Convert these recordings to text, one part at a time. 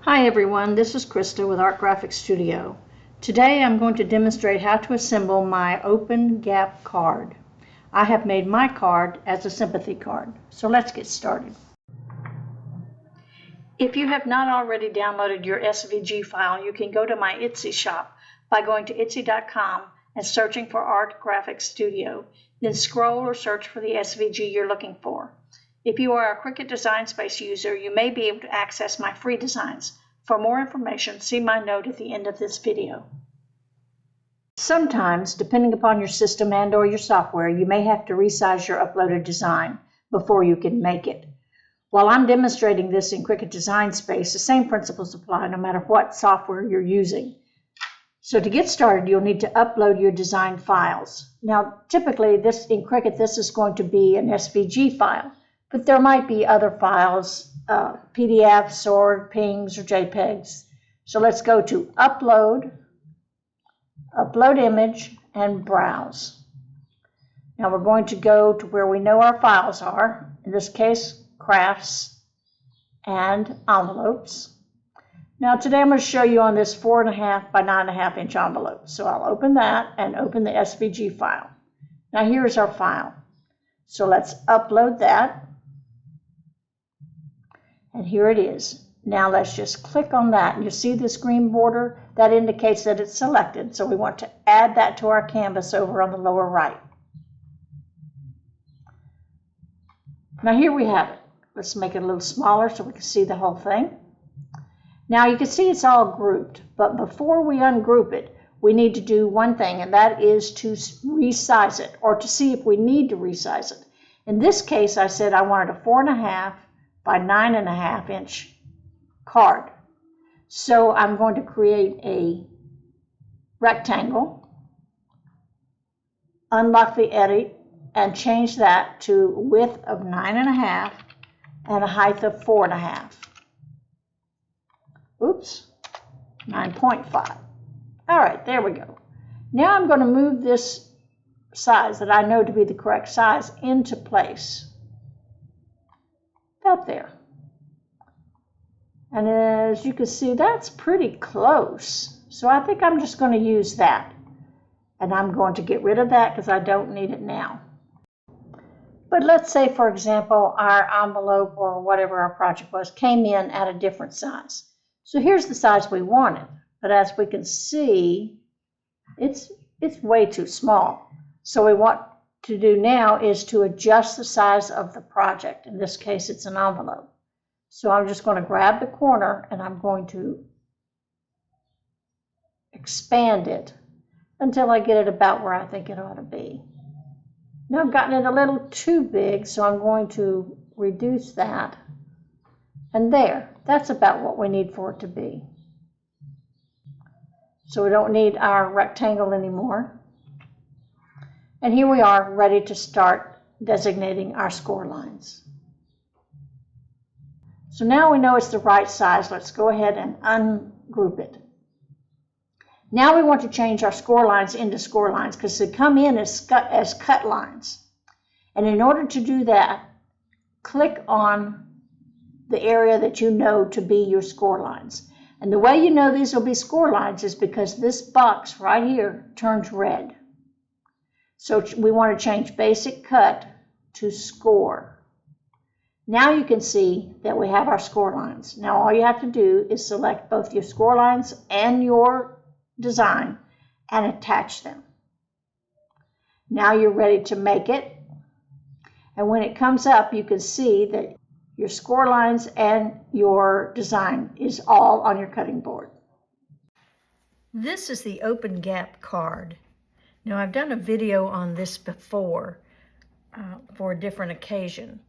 Hi everyone, this is Krista with Art Graphics Studio. Today I'm going to demonstrate how to assemble my open gap card. I have made my card as a sympathy card, so let's get started. If you have not already downloaded your SVG file, you can go to my Etsy shop by going to etsy.com and searching for Art Graphics Studio. Then scroll or search for the SVG you're looking for. If you are a Cricut Design Space user, you may be able to access my free designs. For more information, see my note at the end of this video. Sometimes, depending upon your system and/or your software, you may have to resize your uploaded design before you can make it. While I'm demonstrating this in Cricut Design Space, the same principles apply no matter what software you're using. So to get started, you'll need to upload your design files. Now, typically, in Cricut, this is going to be an SVG file. But there might be other files, PDFs or PNGs or JPEGs. So let's go to Upload, Upload Image, and Browse. Now we're going to go to where we know our files are, in this case, crafts and envelopes. Now today I'm going to show you on this 4.5 by 9.5 inch envelope. So I'll open that and open the SVG file. Now here's our file. So let's upload that. And here it is. Now let's just click on that. And you see this green border? That indicates that it's selected. So we want to add that to our canvas over on the lower right. Now here we have it. Let's make it a little smaller so we can see the whole thing. Now you can see it's all grouped. But before we ungroup it, we need to do one thing, and that is to resize it, or to see if we need to resize it. In this case, I said I wanted a 4.5 by 9.5 inch card. So I'm going to create a rectangle, unlock the edit, and change that to width of 9.5 and a height of 4.5. Oops, 9.5. All right, there we go. Now I'm going to move this size that I know to be the correct size into place. Up there. And as you can see, that's pretty close. So I think I'm just going to use that. And I'm going to get rid of that because I don't need it now. But let's say, for example, our envelope or whatever our project was came in at a different size. So here's the size we wanted. But as we can see, it's way too small. So we want to do now is to adjust the size of the project. In this case, it's an envelope. So I'm just going to grab the corner and I'm going to expand it until I get it about where I think it ought to be. Now I've gotten it a little too big, so I'm going to reduce that. And there, that's about what we need for it to be. So we don't need our rectangle anymore. And here we are, ready to start designating our score lines. So now we know it's the right size. Let's go ahead and ungroup it. Now we want to change our score lines into score lines because they come in as cut lines. And in order to do that, click on the area that you know to be your score lines. And the way you know these will be score lines is because this box right here turns red. So we want to change basic cut to score. Now you can see that we have our score lines. Now all you have to do is select both your score lines and your design and attach them. Now you're ready to make it. And when it comes up, you can see that your score lines and your design is all on your cutting board. This is the open gap card. Now, I've done a video on this before for a different occasion,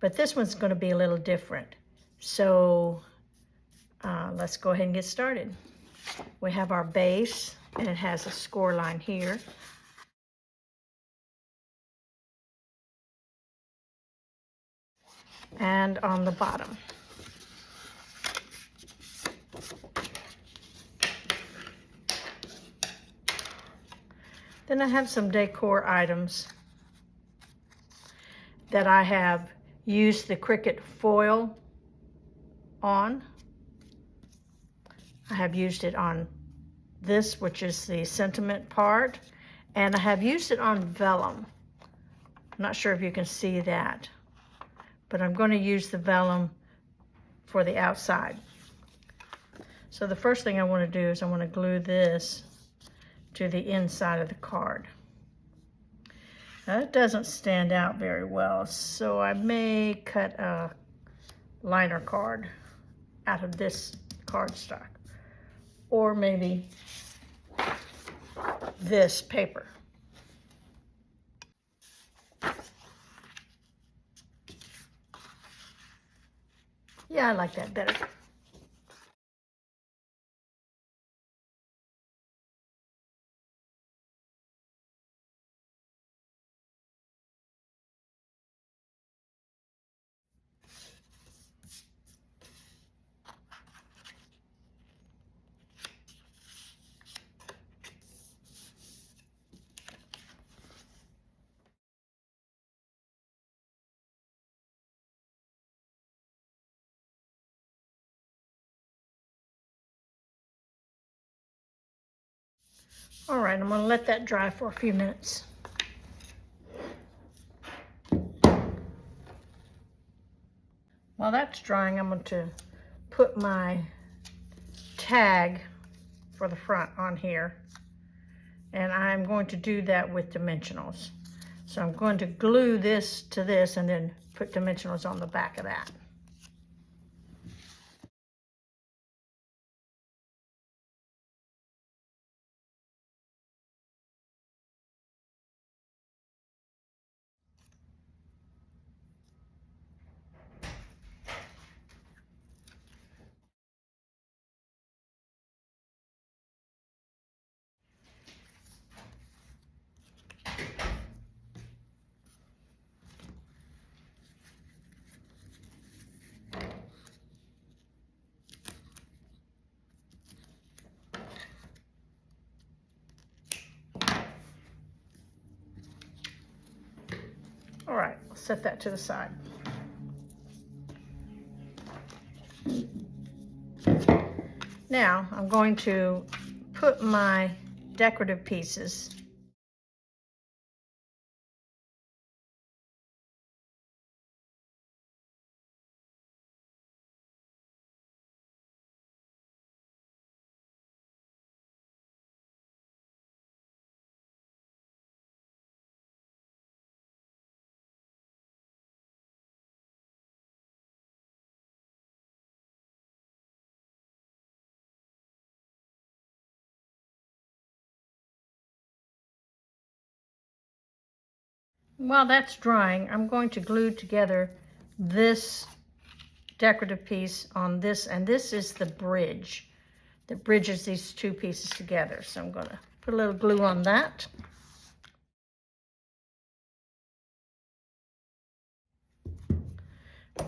but this one's going to be a little different. So let's go ahead and get started. We have our base, and it has a score line here. And on the bottom. Then I have some decor items that I have used the Cricut foil on. I have used it on this, which is the sentiment part, and I have used it on vellum. I'm not sure if you can see that, but I'm going to use the vellum for the outside. So the first thing I want to do is I want to glue this to the inside of the card. Now it doesn't stand out very well, so I may cut a liner card out of this cardstock, or maybe this paper. Yeah, I like that better. All right, I'm going to let that dry for a few minutes. While that's drying, I'm going to put my tag for the front on here, and I'm going to do that with dimensionals. So I'm going to glue this to this and then put dimensionals on the back of that. All right, I'll set that to the side. Now I'm going to put my decorative pieces While that's drying, I'm going to glue together this decorative piece on this, and this is the bridge that bridges these two pieces together. So I'm going to put a little glue on that.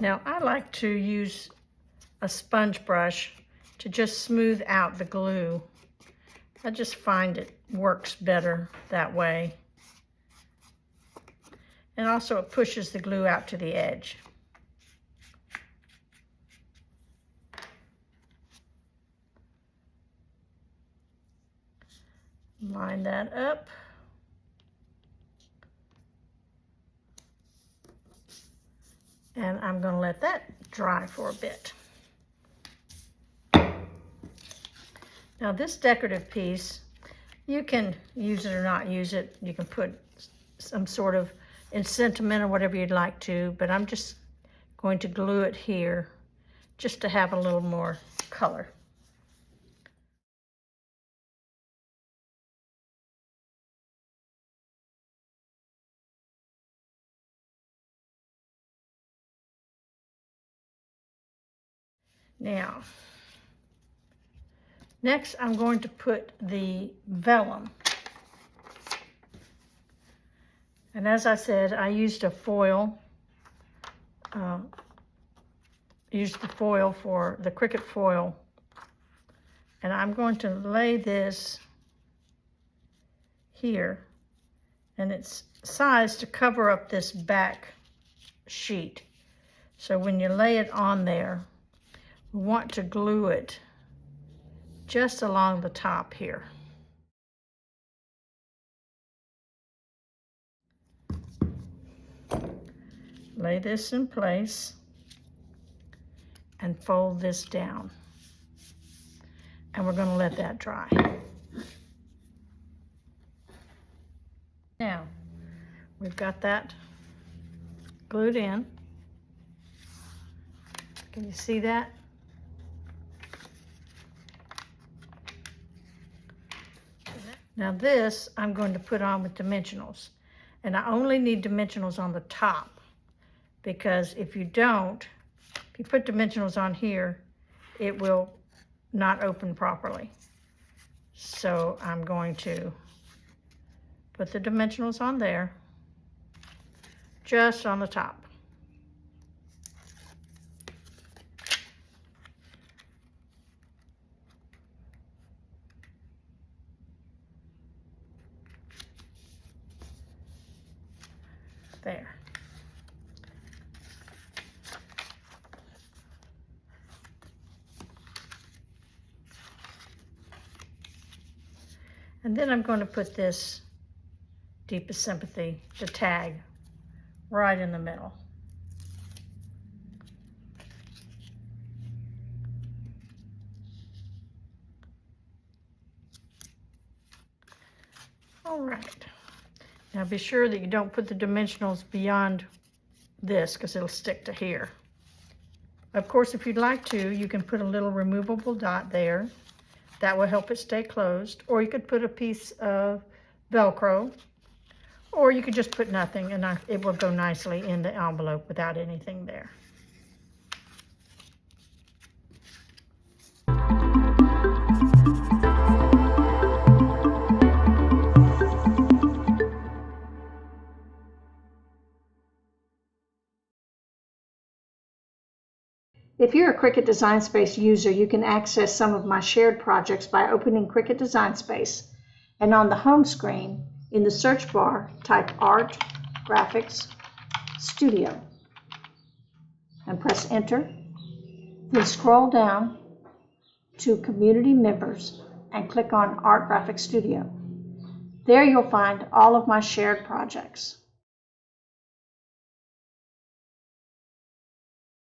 Now I like to use a sponge brush to just smooth out the glue. I just find it works better that way. And also it pushes the glue out to the edge. Line that up. And I'm going to let that dry for a bit. Now this decorative piece, you can use it or not use it. You can put some sort of sentiment or whatever you'd like to, but I'm just going to glue it here just to have a little more color. Now, next I'm going to put the vellum. And as I said, I used a foil, used the foil for the Cricut foil. And I'm going to lay this here, and it's sized to cover up this back sheet. So when you lay it on there, we want to glue it just along the top here. Lay this in place and fold this down. And we're going to let that dry. Now, we've got that glued in. Can you see that? Now this I'm going to put on with dimensionals. And I only need dimensionals on the top, because if you don't, if you put dimensionals on here, it will not open properly. So I'm going to put the dimensionals on there, just on the top. There. And then I'm going to put this Deepest Sympathy, the tag, right in the middle. All right. Now be sure that you don't put the dimensionals beyond this, because it'll stick to here. Of course, if you'd like to, you can put a little removable dot there. That will help it stay closed. Or you could put a piece of Velcro. Or you could just put nothing, and it will go nicely in the envelope without anything there. If you're a Cricut Design Space user, you can access some of my shared projects by opening Cricut Design Space, and on the home screen, in the search bar, type Art, Graphics, Studio, and press Enter. Then scroll down to Community Members and click on Art Graphics Studio. There you'll find all of my shared projects.